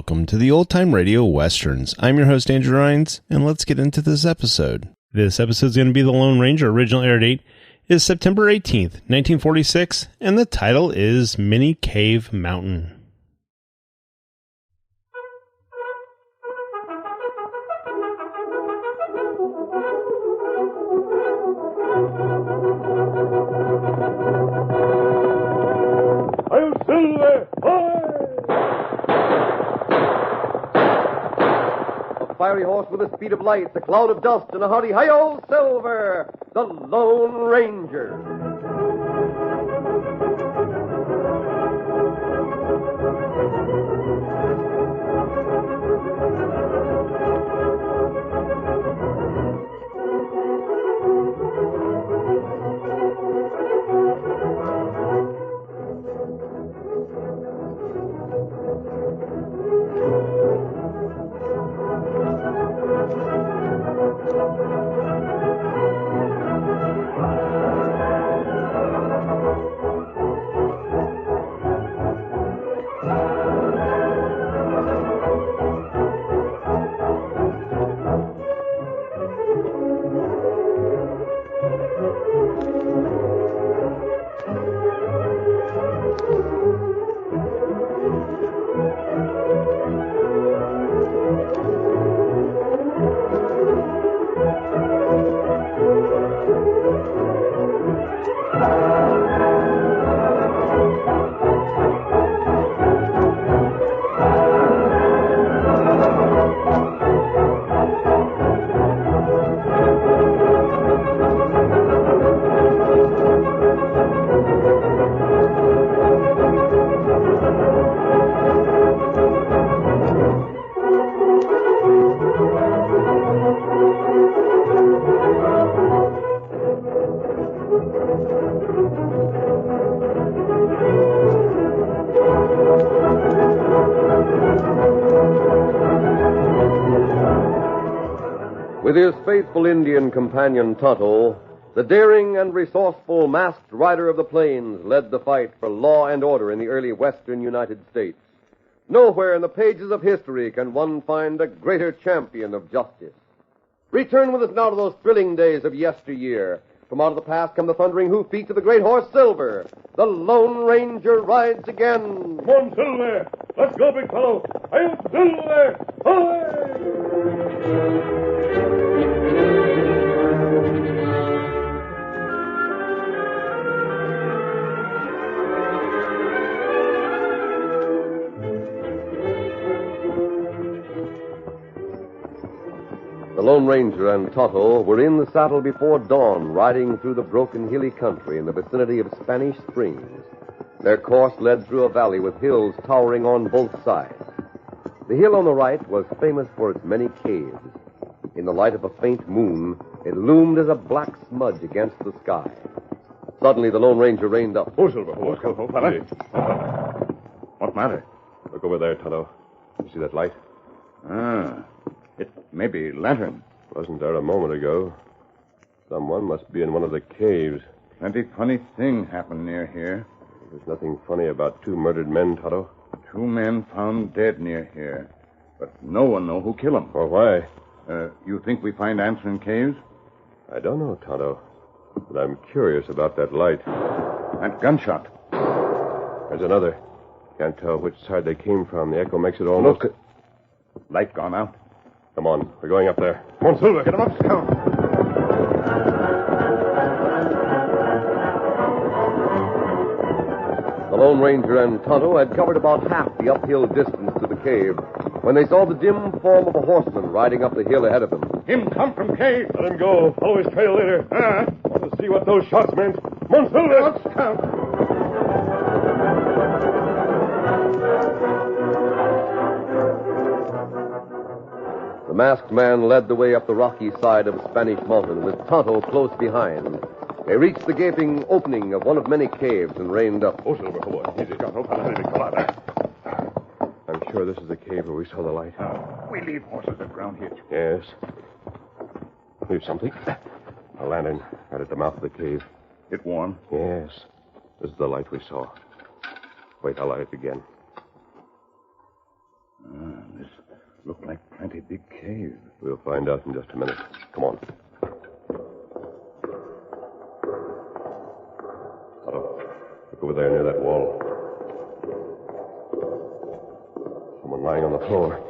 Welcome to the Old Time Radio Westerns. I'm your host, Andrew Rines, and let's get into this episode. This episode is going to be The Lone Ranger. Original air date is September 18th, 1946, and the title is Mini Cave Mountain. Fiery horse with the speed of light, a cloud of dust, and a hearty hi-yo, Silver, the Lone Ranger. With his faithful Indian companion Tonto, the daring and resourceful masked rider of the plains led the fight for law and order in the early western United States. Nowhere in the pages of history can one find a greater champion of justice. Return with us now to those thrilling days of yesteryear. From out of the past come the thundering hoofbeats of the great horse Silver. The Lone Ranger rides again. Come on, Silver. Let's go, big fellow. I'm Silver. Away! The Lone Ranger and Tonto were in the saddle before dawn, riding through the broken hilly country in the vicinity of Spanish Springs. Their course led through a valley with hills towering on both sides. The hill on the right was famous for its many caves. In the light of a faint moon, it loomed as a black smudge against the sky. Suddenly, the Lone Ranger reined up. Oh, Silver. Oh, fella. What matter? Look over there, Tonto. You see that light? It may be lantern. Wasn't there a moment ago. Someone must be in one of the caves. Plenty funny thing happened near here. There's nothing funny about two murdered men, Tonto. 2 men found dead near here. But no one know who killed them. Or why? You think we find answer in caves? I don't know, Tonto. But I'm curious about that light. That gunshot. There's another. Can't tell which side they came from. The echo makes it almost... Look. Light gone out. Come on. We're going up there. Come on, Silver. Get him up, Scout. The Lone Ranger and Tonto had covered about half the uphill distance to the cave when they saw the dim form of a horseman riding up the hill ahead of them. Him come from cave. Let him go. Follow his trail later. Want to see what those shots meant. Come on, Silver. Let's Scout. The masked man led the way up the rocky side of Spanish Mountain with Tonto close behind. They reached the gaping opening of one of many caves and reined up. Oh, Silver, come on. Easy, Tonto. Come on. I'm sure this is the cave where we saw the light. We leave horses at ground hitch. Yes. We've something. A lantern right at the mouth of the cave. It warm? Yes. This is the light we saw. Wait, I'll light it again. cave? We'll find out in just a minute. Come on. Otto, look over there near that wall. Someone lying on the floor.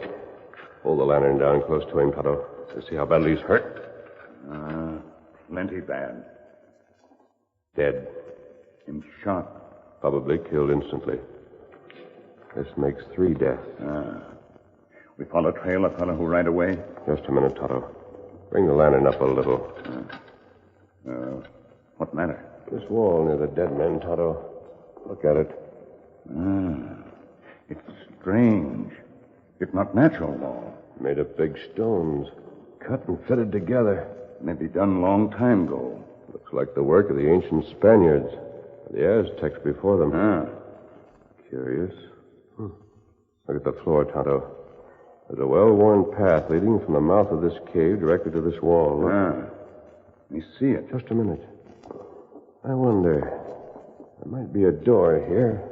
Hold the lantern down close to him, Tonto. You see how badly he's hurt? Plenty bad. Dead. Him shot. Probably killed instantly. This makes 3 deaths. We follow trail of fellow who right away. Just a minute, Tonto. Bring the lantern up a little. What matter? This wall near the dead men, Tonto. Look at it. It's strange. It's not natural wall. Made of big stones. Cut and fitted together. Maybe done long time ago. Looks like the work of the ancient Spaniards. The Aztecs before them. Curious. Look at the floor, Tonto. There's a well-worn path leading from the mouth of this cave directly to this wall. Look. Let me see it. Just a minute. I wonder. There might be a door here.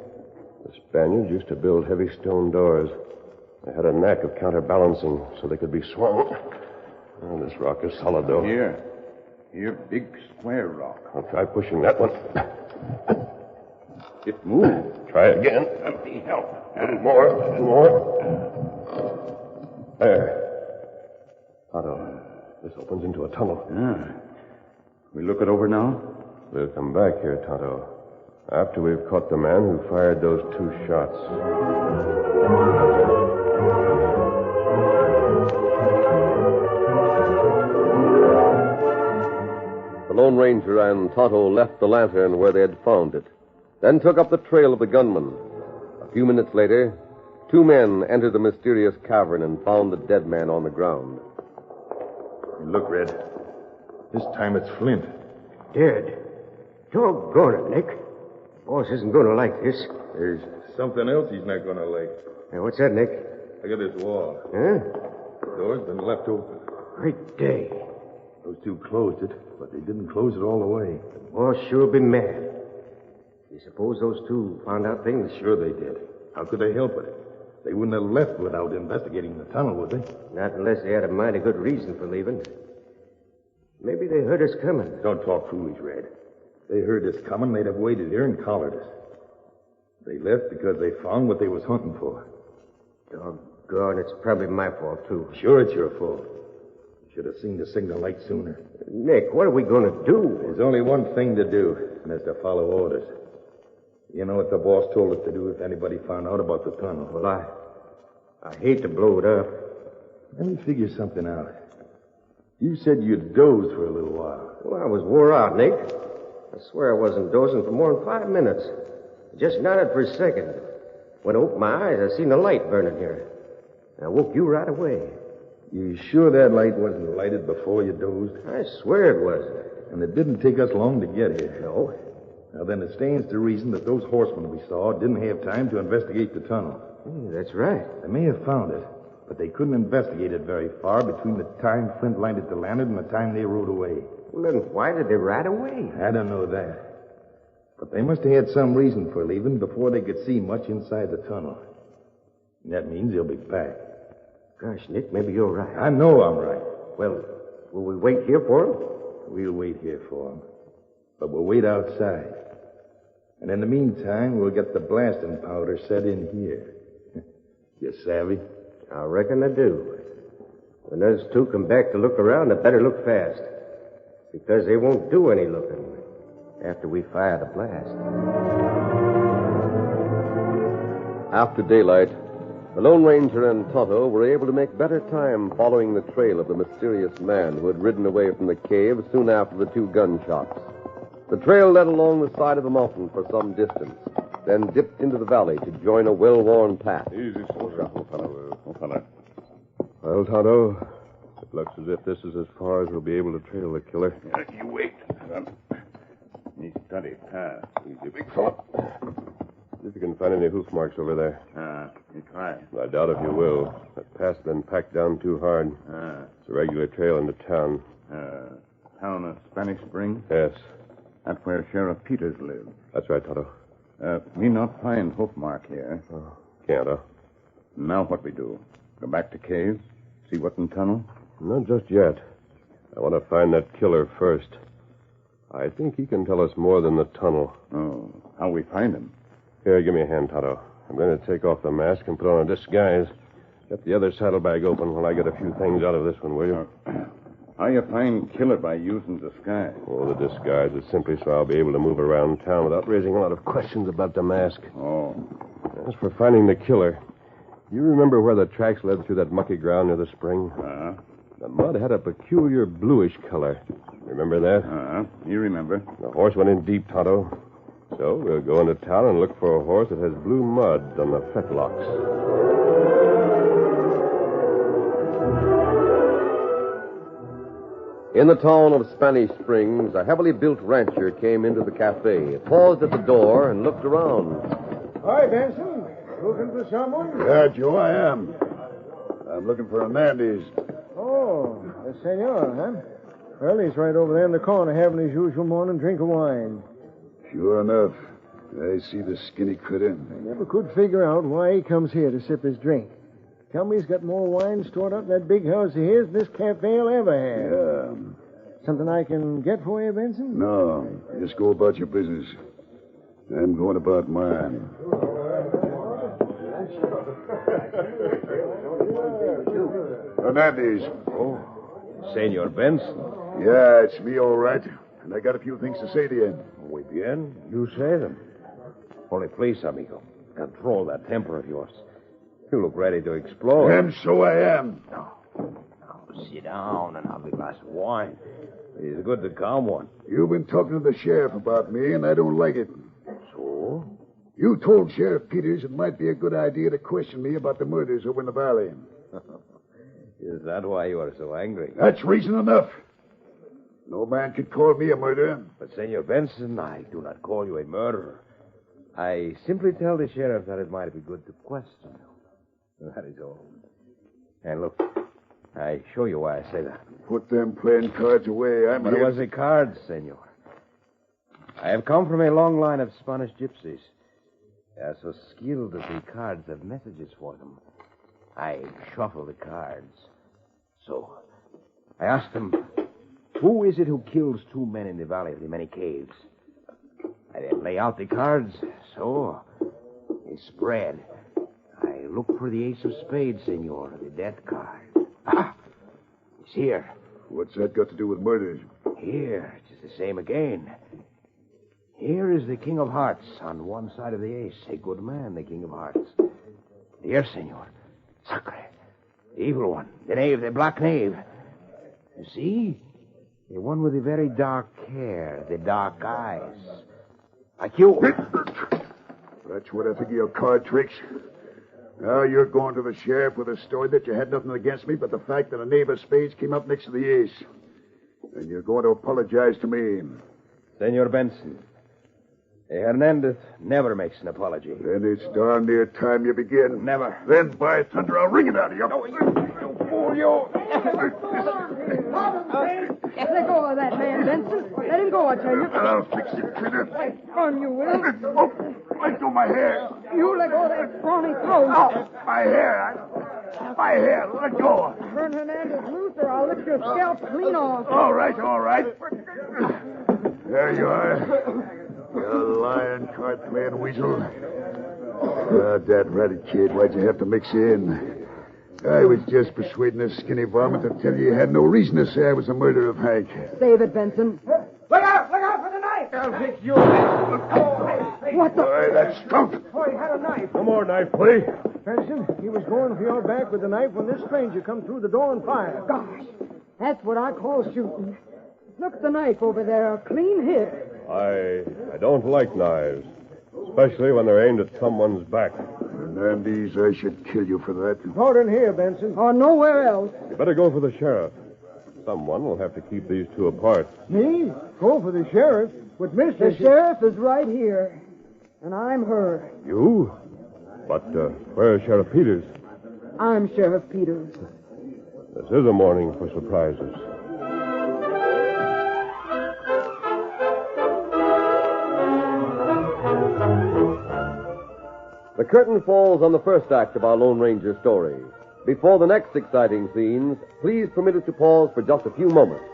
The Spaniards used to build heavy stone doors. They had a knack of counterbalancing so they could be swung. Oh, this rock is solid, though. Here, big square rock. I'll try pushing that one. It moved. Try again. Let me help. A little more. There. Otto, this opens into a tunnel. We look it over now? We'll come back here, Tonto, after we've caught the man who fired those 2 shots. The Lone Ranger and Tonto left the lantern where they had found it, then took up the trail of the gunman. A few minutes later, 2 men entered the mysterious cavern and found the dead man on the ground. Look, Red. This time it's Flint. Dead. Doggone it, Nick. Boss isn't going to like this. There's something else he's not going to like. Hey, what's that, Nick? Look at this wall. Huh? The door's been left open. Great day. Those 2 closed it, but they didn't close it all the way. Boss sure be mad. You suppose those 2 found out things? Sure they did. How could they help it? They wouldn't have left without investigating the tunnel, would they? Not unless they had a mighty good reason for leaving. Maybe they heard us coming. Don't talk foolish, Red. They heard us coming, they'd have waited here and collared us. They left because they found what they was hunting for. Doggone, it's probably my fault, too. Sure, it's your fault. You should have seen the signal light sooner. Nick, what are we going to do? There's only one thing to do, and that's to follow orders. You know what the boss told us to do if anybody found out about the tunnel. Well, I hate to blow it up. Let me figure something out. You said you'd doze for a little while. Well, I was wore out, Nick. I swear I wasn't dozing for more than 5 minutes. I just nodded for a second. When I opened my eyes, I seen a light burning here. I woke you right away. You sure that light wasn't lighted before you dozed? I swear it wasn't. And it didn't take us long to get here. No. Now, then it stands to reason that those horsemen we saw didn't have time to investigate the tunnel. That's right. They may have found it, but they couldn't investigate it very far between the time Flint lighted the lantern and the time they rode away. Well, then why did they ride away? I don't know that. But they must have had some reason for leaving before they could see much inside the tunnel. And that means they'll be back. Gosh, Nick, maybe you're right. I know I'm right. Well, will we wait here for them? We'll wait here for them. But we'll wait outside. And in the meantime, we'll get the blasting powder set in here. You savvy? I reckon I do. When those 2 come back to look around, they better look fast. Because they won't do any looking after we fire the blast. After daylight, the Lone Ranger and Tonto were able to make better time following the trail of the mysterious man who had ridden away from the cave soon after the 2 gunshots. The trail led along the side of the mountain for some distance, then dipped into the valley to join a well-worn path. Easy, soldier. Fella. Well, Tonto, it looks as if this is as far as we'll be able to trail the killer. You wait. Me study path. Easy, big fella. See if you can find any hoof marks over there. Me try. I doubt if you will. That path's been packed down too hard. It's a regular trail into town. Town of Spanish Spring? Yes. That's where Sheriff Peters lives. That's right, Tonto. We not find hoof mark here. Can't, huh? Now what we do? Go back to cave? See See what's in the tunnel? Not just yet. I want to find that killer first. I think he can tell us more than the tunnel. Oh, how we find him? Here, give me a hand, Tonto. I'm going to take off the mask and put on a disguise. Get the other saddlebag open while I get a few things out of this one, will you? How you find killer by using disguise? Oh, the disguise is simply so I'll be able to move around town without raising a lot of questions about the mask. Oh. As for finding the killer, you remember where the tracks led through that mucky ground near the spring? Uh-huh. The mud had a peculiar bluish color. Remember that? Uh-huh. You remember. The horse went in deep, Tonto. So we'll go into town and look for a horse that has blue mud on the fetlocks. In the town of Spanish Springs, a heavily built rancher came into the cafe, paused at the door, and looked around. Hi, Benson. Looking for someone? Yeah, Joe, I am. I'm looking for Hernandez. Oh, the senor, huh? Well, he's right over there in the corner having his usual morning drink of wine. Sure enough. I see the skinny critter. I never could figure out why he comes here to sip his drink. Tell me he's got more wine stored up in that big house of his than this cafe will ever have. Yeah. Something I can get for you, Benson? No, just go about your business. I'm going about mine. Hernandez. Oh, Senor Benson. Yeah, it's me, all right. And I got a few things to say to you. Muy bien. You say them. Only please, amigo, control that temper of yours. You look ready to explode. And so I am. Now, sit down and have a glass of wine. It's good to calm one. You've been talking to the sheriff about me, and I don't like it. So? You told Sheriff Peters it might be a good idea to question me about the murders over in the valley. Is that why you are so angry? That's reason enough. No man could call me a murderer. But, Senor Benson, I do not call you a murderer. I simply tell the sheriff that it might be good to question you. That is all. And look, I show you why I say that. Put them playing cards away. I'm But it here. was the cards, senor. I have come from a long line of Spanish gypsies. They are so skilled that the cards have messages for them. I shuffle the cards. So, I asked them, who is it who kills two men in the Valley of the Many Caves? I then lay out the cards. So, they spread. I look for the ace of spades, senor, the death card. Ah! It's here. What's that got to do with murders? Here, it is the same again. Here is the King of Hearts on one side of the ace. A good man, the King of Hearts. Here, senor. Sacre. The evil one. The knave, the black knave. You see? The one with the very dark hair, the dark eyes. Like you. That's what I think of your card tricks. Now you're going to the sheriff with a story that you had nothing against me but the fact that a knave of spades came up next to the ace. And you're going to apologize to me. Senor Benson, a Hernandez never makes an apology. Then it's darn near time you begin. Never. Then, by thunder, I'll wring it out of you. You fool, you. Let go of that man, Benson. Let him go, I tell you. I'll fix you, critter. Run, you will. Oh, let go of my hair. You let go of that brawny throat. Oh, my hair. My hair. Let go. Turn Hernandez loose, or I'll lift your scalp clean off. All right, all right. There you are. You lying, card-playing weasel. That ratty kid, why'd you have to mix in? I was just persuading this skinny varmint to tell you had no reason to say I was the murderer of Hank. Save it, Benson. Look out for the knife! I'll fix you. What the... Boy, that skunk. Oh, he had a knife. No more knife, please. Benson, he was going for your back with the knife when this stranger come through the door and fired. Gosh, that's what I call shooting. Look at the knife over there, a clean hit. I don't like knives, especially when they're aimed at someone's back. Hernandez, I should kill you for that. Not in here, Benson. Or nowhere else. You better go for the sheriff. Someone will have to keep these two apart. Me? Go for the sheriff? But Mr. The sheriff is right here, and I'm her. You? But where's Sheriff Peters? I'm Sheriff Peters. This is a morning for surprises. The curtain falls on the first act of our Lone Ranger story. Before the next exciting scenes, please permit us to pause for just a few moments.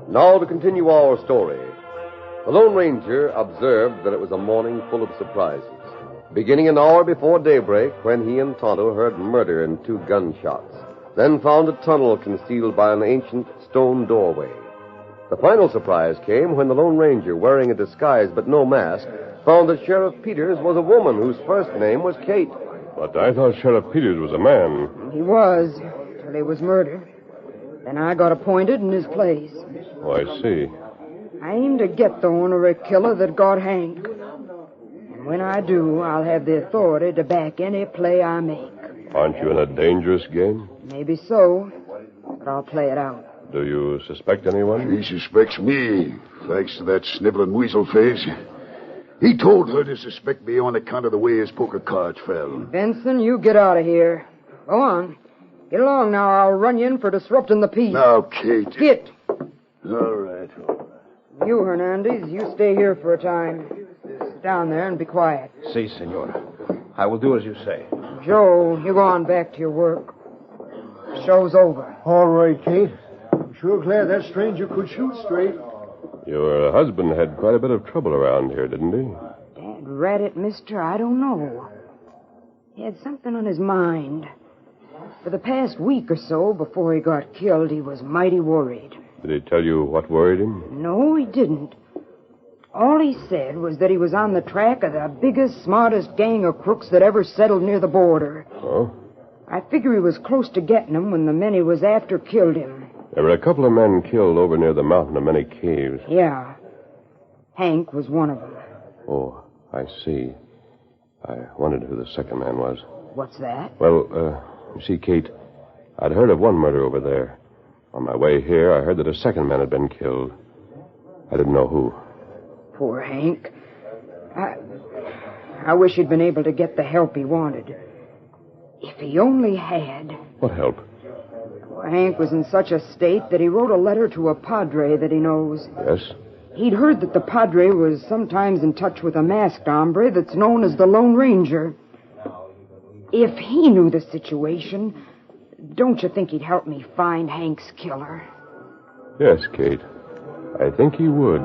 Now to continue our story. The Lone Ranger observed that it was a morning full of surprises, beginning an hour before daybreak when he and Tonto heard murder and 2 gunshots, then found a tunnel concealed by an ancient stone doorway. The final surprise came when the Lone Ranger, wearing a disguise but no mask, found that Sheriff Peters was a woman whose first name was Kate. But I thought Sheriff Peters was a man. He was, till he was murdered. Then I got appointed in his place. Oh, I see. I aim to get the ornery killer that got Hank. And when I do, I'll have the authority to back any play I make. Aren't you in a dangerous game? Maybe so, but I'll play it out. Do you suspect anyone? He suspects me, thanks to that sniveling weasel face. He told her to suspect me on account of the way his poker cards fell. Benson, you get out of here. Go on. Get along now, or I'll run you in for disrupting the peace. Now, Kate. Get. All right. You, Hernandez, you stay here for a time. Sit down there and be quiet. Si, senor. I will do as you say. Joe, you go on back to your work. The show's over. All right, Kate. I'm sure glad that stranger could shoot straight. Your husband had quite a bit of trouble around here, didn't he? Dad rat it, mister, I don't know. He had something on his mind. For the past week or so, before he got killed, he was mighty worried. Did he tell you what worried him? No, he didn't. All he said was that he was on the track of the biggest, smartest gang of crooks that ever settled near the border. Oh? I figure he was close to getting him when the men he was after killed him. There were a couple of men killed over near the mountain of many caves. Yeah. Hank was one of them. Oh, I see. I wondered who the second man was. What's that? Well, you see, Kate, I'd heard of one murder over there. On my way here, I heard that a second man had been killed. I didn't know who. Poor Hank. I wish he'd been able to get the help he wanted. If he only had. What help? Poor Hank was in such a state that he wrote a letter to a padre that he knows. Yes? He'd heard that the padre was sometimes in touch with a masked hombre that's known as the Lone Ranger. If he knew the situation, don't you think he'd help me find Hank's killer? Yes, Kate. I think he would.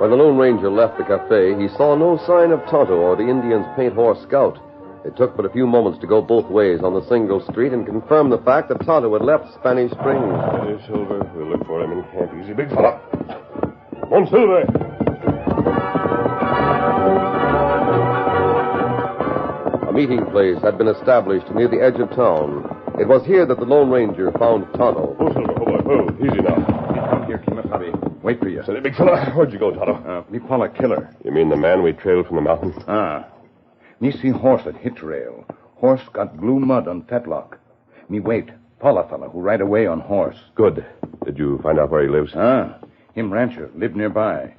When the Lone Ranger left the cafe, he saw no sign of Tonto or the Indian's paint horse Scout. It took but a few moments to go both ways on the single street and confirm the fact that Tonto had left Spanish Springs. Steady, Silver. We'll look for him in camp. Easy, big fella. Come on, Silver. A meeting place had been established near the edge of town. It was here that the Lone Ranger found Tonto. Oh, Silver, oh, boy. Oh, easy now. Come here, Kimasabi. Wait for you. Steady, big fella. Where'd you go, Tonto? Me call a killer. You mean the man we trailed from the mountain? Me see horse at hit rail. Horse got glue mud on tetlock. Me wait. Paula fella who ride away on horse. Good. Did you find out where he lives? Him rancher, live nearby.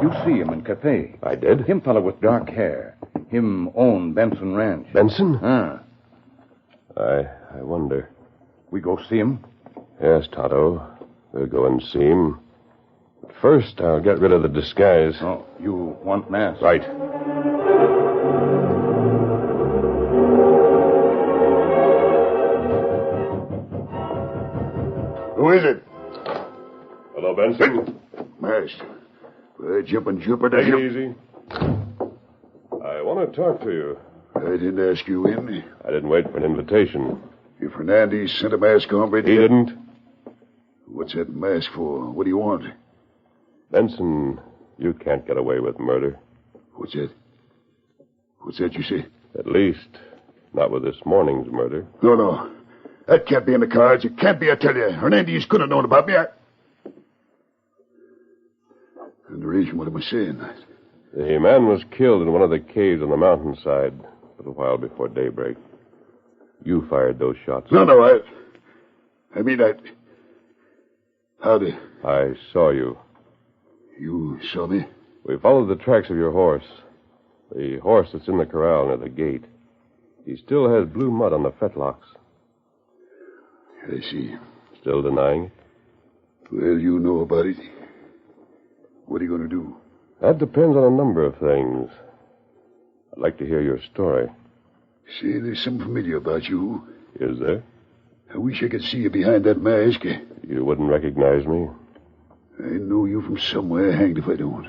You see him in cafe. I did. Him fella with dark hair. Him own Benson Ranch. Benson? I wonder. We go see him? Yes, Tonto. We'll go and see him. But first, I'll get rid of the disguise. Oh, you want mask? Right. Who is it? Hello, Benson. Masked. Well, jumping Jupiter. Take it easy. I want to talk to you. I didn't ask you in. I didn't wait for an invitation. If Hernandez sent a mask hombre... He didn't. What's that mask for? What do you want? Benson, you can't get away with murder. What's that? What's that you say? At least, not with this morning's murder. No. That can't be in the cards. It can't be, I tell you. Hernandez could have known about me. And the reason, what am I saying? The man was killed in one of the caves on the mountainside a little while before daybreak. You fired those shots. No, I mean, How'd I saw you. You saw me? We followed the tracks of your horse. The horse that's in the corral near the gate. He still has blue mud on the fetlocks. I see. Still denying it? Well, you know about it. What are you going to do? That depends on a number of things. I'd like to hear your story. Say, there's something familiar about you. Is there? I wish I could see you behind that mask. You wouldn't recognize me? I know you from somewhere, hanged if I don't.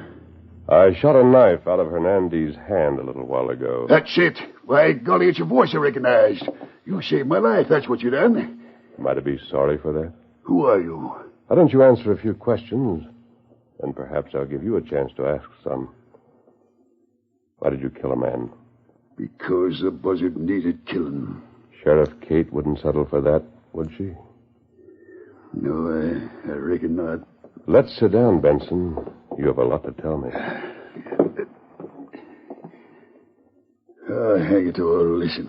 I shot a knife out of Hernandez's hand a little while ago. That's it. By golly, it's your voice I recognized. You saved my life, that's what you done. Might I be sorry for that? Who are you? Why don't you answer a few questions, and perhaps I'll give you a chance to ask some. Why did you kill a man? Because the buzzard needed killing. Sheriff Kate wouldn't settle for that, would she? No, I reckon not. Let's sit down, Benson. You have a lot to tell me. Hang it all. Listen.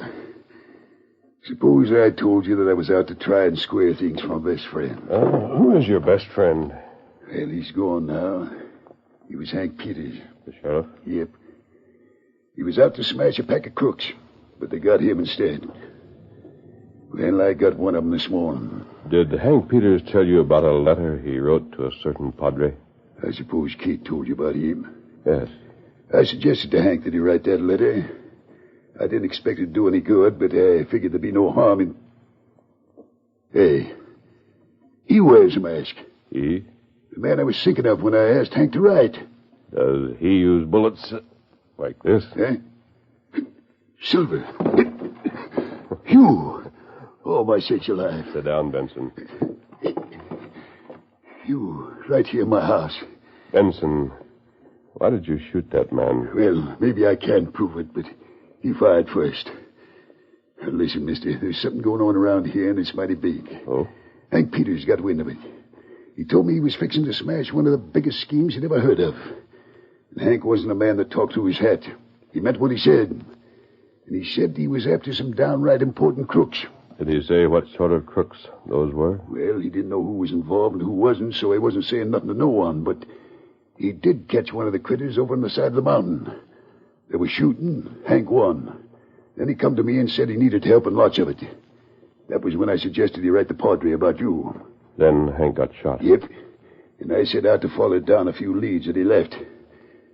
Suppose I told you that I was out to try and square things for my best friend. Who is your best friend? Well, he's gone now. He was Hank Peters. The sheriff? Yep. He was out to smash a pack of crooks, but they got him instead. Well, I got one of them this morning. Did Hank Peters tell you about a letter he wrote to a certain padre? I suppose Kate told you about him. Yes. I suggested to Hank that he write that letter. I didn't expect it to do any good, but I figured there'd be no harm in... Hey, he wears a mask. He? The man I was thinking of when I asked Hank to write. Does he use bullets like this? Silver. You. Oh, my sakes alive. Sit down, Benson. You, right here in my house. Benson, why did you shoot that man? Well, maybe I can't prove it, but he fired first. Now, listen, mister, there's something going on around here, and it's mighty big. Oh? Hank Peters got wind of it. He told me he was fixing to smash one of the biggest schemes he'd ever heard of. And Hank wasn't a man that talked through his hat. He meant what he said. And he said he was after some downright important crooks. Did he say what sort of crooks those were? Well, he didn't know who was involved and who wasn't, so he wasn't saying nothing to no one. But he did catch one of the critters over on the side of the mountain. They were shooting. Hank won. Then he come to me and said he needed help and lots of it. That was when I suggested he write the padre about you. Then Hank got shot. Yep. And I set out to follow down a few leads that he left.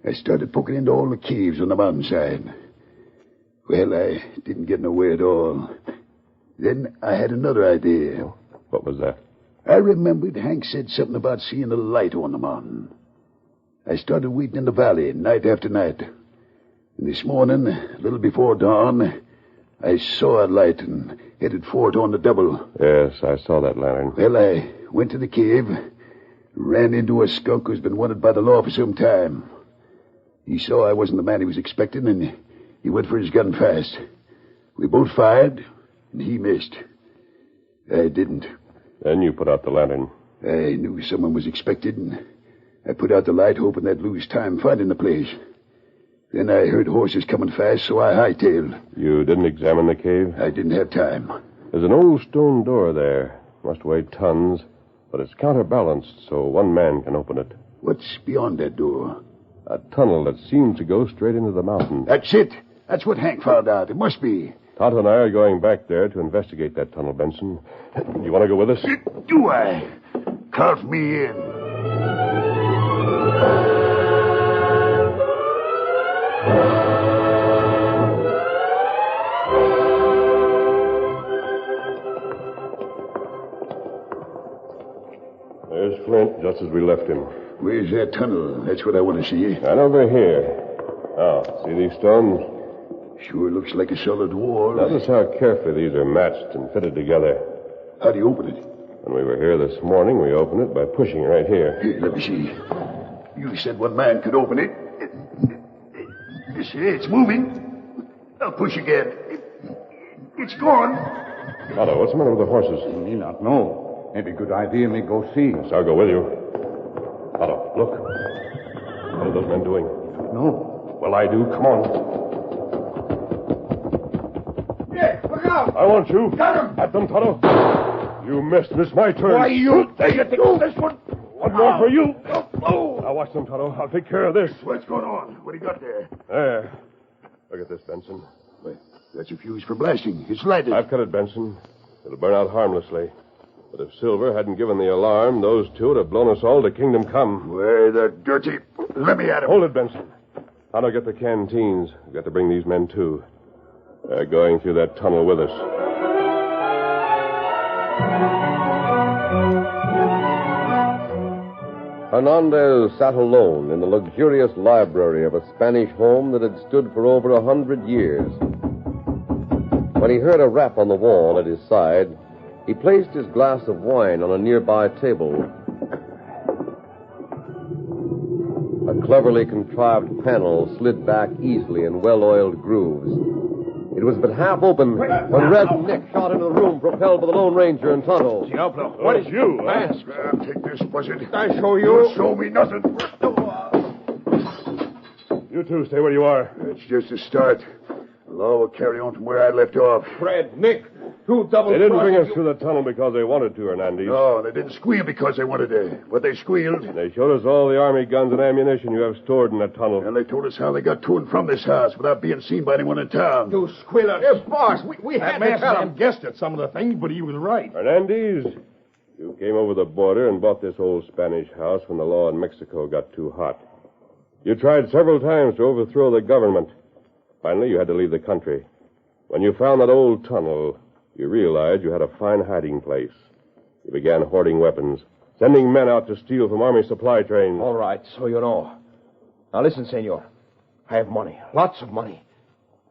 I started poking into all the caves on the mountainside. Well, I didn't get nowhere at all. Then I had another idea. What was that? I remembered Hank said something about seeing a light on the mountain. I started waiting in the valley night after night. And this morning, a little before dawn, I saw a light and headed for it on the double. Yes, I saw that lantern. Well, I went to the cave, ran into a skunk who's been wanted by the law for some time. He saw I wasn't the man he was expecting, and he went for his gun fast. We both fired, and he missed. I didn't. Then you put out the lantern. I knew someone was expected, and I put out the light hoping they'd lose time finding the place. Then I heard horses coming fast, so I hightailed. You didn't examine the cave? I didn't have time. There's an old stone door there. Must weigh tons, but it's counterbalanced, so one man can open it. What's beyond that door? A tunnel that seems to go straight into the mountain. That's it. That's what Hank found out. It must be. Tonto and I are going back there to investigate that tunnel, Benson. Do you want to go with us? Do I? Count me in. There's Flint just as we left him. Where's that tunnel? That's what I want to see. Right over here. Now, see these stones? Sure looks like a solid wall. Notice how carefully these are matched and fitted together. How do you open it? When we were here this morning, we opened it by pushing right here. Here, let me see. You said one man could open it. You see, it's moving. I'll push again. It's gone. Otto, what's the matter with the horses? Me not know. Maybe good idea me go see. Yes, I'll go with you. Otto, look. What are those men doing? No. Well, I do. Come on. Yeah, look out! I want you. Got him! At them, Toto. You missed. It's my turn. Why, you think this one? One more for you. Oh. Now watch them, Toto. I'll take care of this. What's going on? What do you got there? There. Look at this, Benson. Wait, that's a fuse for blasting. It's lighted. I've cut it, Benson. It'll burn out harmlessly. But if Silver hadn't given the alarm, those two would have blown us all to Kingdom Come. Where the dirty... Let me at him. Hold it, Benson. I'll get the canteens. We've got to bring these men, too. They're going through that tunnel with us. Hernandez sat alone in the luxurious library of a Spanish home that had stood for over 100 years. When he heard a rap on the wall at his side, he placed his glass of wine on a nearby table. A cleverly contrived panel slid back easily in well-oiled grooves. It was but half open when Red Nick shot into the room, propelled by the Lone Ranger and Tonto. Diablo. What is you? Mask. Take this, buzzard. I show you. You show me nothing. You two stay where you are. It's just a start. The law will carry on from where I left off. Fred, Nick, two double. They didn't bring us through the tunnel because they wanted to, Hernandez. No, they didn't squeal because they wanted to. But they squealed. They showed us all the army guns and ammunition you have stored in that tunnel. And they told us how they got to and from this house without being seen by anyone in town. You squealers. Yes, boss. We had to tell him. guessed at some of the things, but he was right. Hernandez, you came over the border and bought this old Spanish house when the law in Mexico got too hot. You tried several times to overthrow the government. Finally, you had to leave the country. When you found that old tunnel, you realized you had a fine hiding place. You began hoarding weapons, sending men out to steal from army supply trains. All right, so you know. Now listen, senor. I have money, lots of money.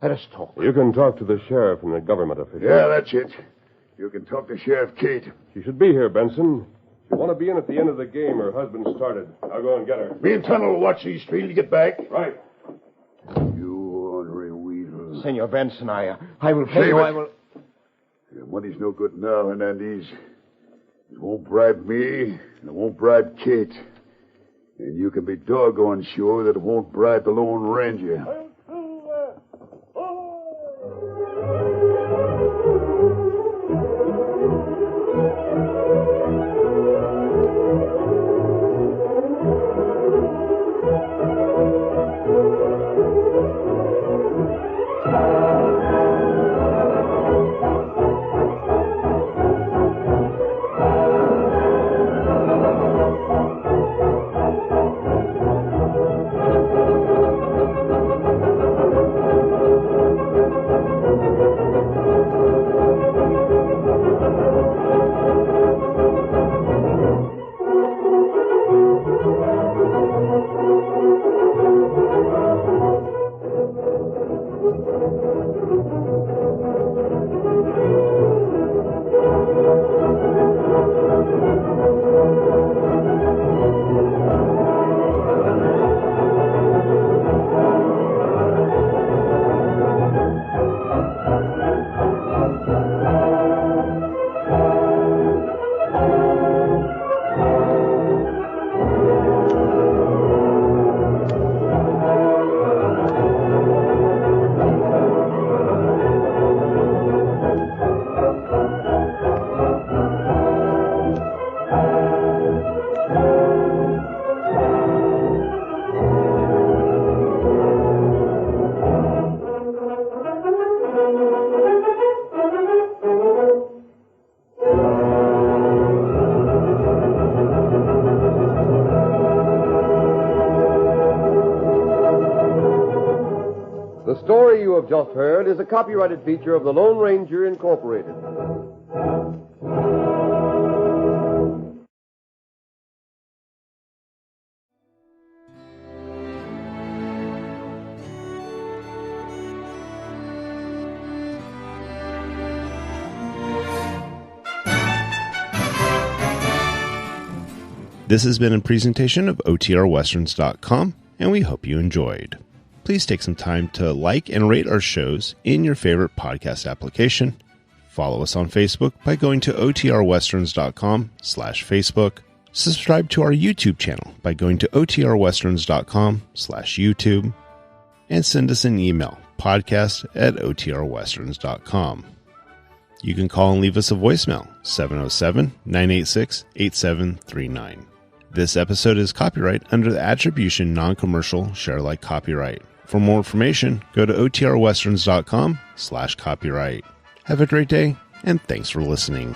Let us talk. You can talk to the sheriff and the government officials. Yeah, that's it. You can talk to Sheriff Kate. She should be here, Benson. She want to be in at the end of the game her husband started. I'll go and get her. Me and Tunnel will watch these streets to get back. Right. You ornery weasel. Senor Benson, I will pay Save you. it. I will. Your money's no good now, Hernandez. It won't bribe me, and it won't bribe Kate. And you can be doggone sure that it won't bribe the Lone Ranger. The story you have just heard is a copyrighted feature of the Lone Ranger Incorporated. This has been a presentation of OTRWesterns.com, and we hope you enjoyed. Please take some time to like and rate our shows in your favorite podcast application. Follow us on Facebook by going to OTRWesterns.com/Facebook. Subscribe to our YouTube channel by going to OTRWesterns.com/YouTube. And send us an email, podcast@OTRWesterns.com. You can call and leave us a voicemail, 707-986-8739. This episode is copyright under the Attribution Non-Commercial Share-alike copyright. For more information, go to OTRWesterns.com/copyright. Have a great day, and thanks for listening.